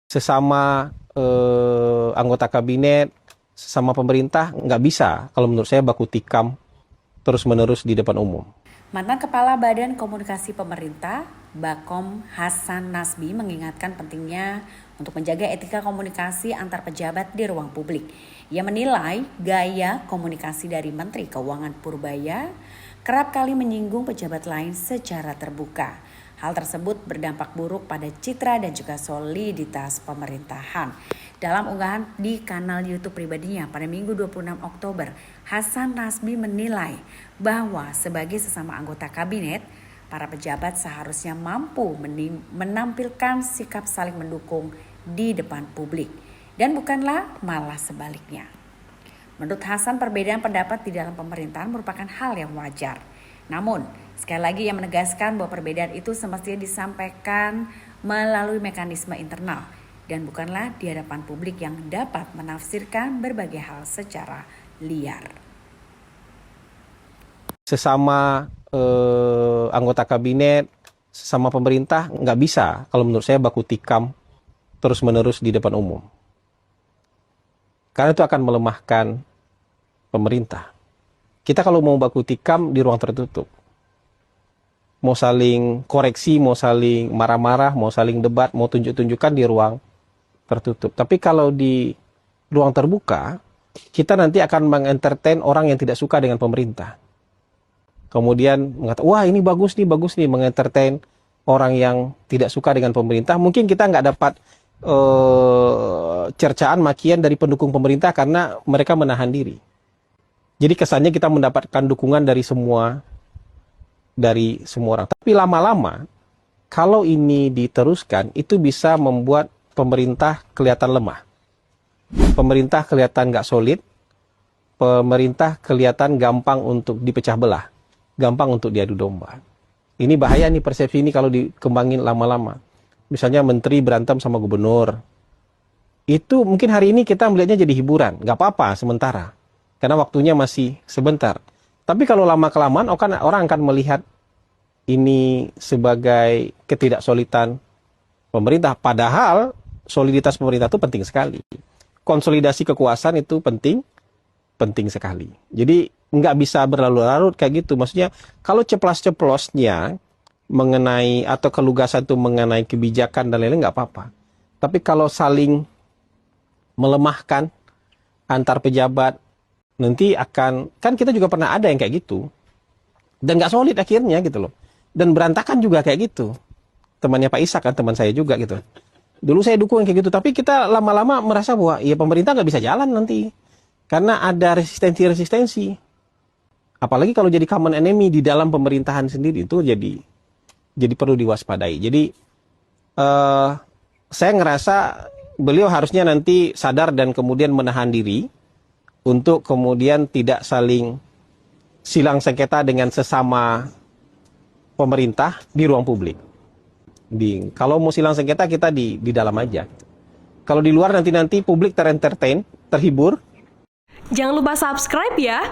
sesama anggota kabinet, sesama pemerintah, nggak bisa kalau menurut saya baku tikam terus-menerus di depan umum. Mantan Kepala Badan Komunikasi Pemerintah, Bakom Hasan Nasbi mengingatkan pentingnya untuk menjaga etika komunikasi antar pejabat di ruang publik. Ia menilai gaya komunikasi dari Menteri Keuangan Purbaya kerap kali menyinggung pejabat lain secara terbuka. Hal tersebut berdampak buruk pada citra dan juga soliditas pemerintahan. Dalam unggahan di kanal YouTube pribadinya pada Minggu 26 Oktober, Hasan Nasbi menilai bahwa sebagai sesama anggota kabinet, para pejabat seharusnya mampu menampilkan sikap saling mendukung di depan publik dan bukanlah malah sebaliknya. Menurut Hasan, perbedaan pendapat di dalam pemerintahan merupakan hal yang wajar. Namun, sekali lagi ia menegaskan bahwa perbedaan itu semestinya disampaikan melalui mekanisme internal dan bukanlah di hadapan publik yang dapat menafsirkan berbagai hal secara liar. Sesama anggota kabinet, sesama pemerintah, nggak bisa kalau menurut saya baku tikam terus-menerus di depan umum. Karena itu akan melemahkan pemerintah. Kita kalau mau baku tikam di ruang tertutup, mau saling koreksi, mau saling marah-marah, mau saling debat, mau tunjuk-tunjukkan di ruang tertutup. Tapi kalau di ruang terbuka, kita nanti akan mengentertain orang yang tidak suka dengan pemerintah. Kemudian mengatakan, wah ini bagus nih, mengentertain orang yang tidak suka dengan pemerintah. Mungkin kita nggak dapat cercaan, makian dari pendukung pemerintah karena mereka menahan diri. Jadi kesannya kita mendapatkan dukungan dari semua orang. Tapi lama-lama, kalau ini diteruskan, itu bisa membuat pemerintah kelihatan lemah. Pemerintah kelihatan nggak solid. Pemerintah kelihatan gampang untuk dipecah belah. Gampang untuk diadu domba. Ini bahaya nih persepsi ini kalau dikembangin lama-lama. Misalnya menteri berantem sama gubernur. Itu mungkin hari ini kita melihatnya jadi hiburan. Nggak apa-apa sementara. Karena waktunya masih sebentar. Tapi kalau lama-kelamaan orang akan melihat ini sebagai ketidaksolidan pemerintah. Padahal soliditas pemerintah itu penting sekali. Konsolidasi kekuasaan itu penting sekali. Jadi nggak bisa berlarut-larut kayak gitu. Maksudnya kalau ceplas-ceplosnya mengenai atau kelugasan itu mengenai kebijakan dan lain-lain nggak apa-apa. Tapi kalau saling melemahkan antar pejabat, nanti kan kita juga pernah ada yang kayak gitu. Dan nggak solid akhirnya gitu loh. Dan berantakan juga kayak gitu. Temannya Pak Ishak kan, teman saya juga gitu. Dulu saya dukung yang kayak gitu, tapi kita lama-lama merasa bahwa ya pemerintah nggak bisa jalan nanti. Karena ada resistensi. Apalagi kalau jadi common enemy di dalam pemerintahan sendiri, itu jadi perlu diwaspadai. Jadi saya ngerasa beliau harusnya nanti sadar dan kemudian menahan diri untuk kemudian tidak saling silang sengketa dengan sesama pemerintah di ruang publik. Kalau mau silang sengketa kita di dalam aja. Kalau di luar nanti publik terentertain, terhibur. Jangan lupa subscribe ya.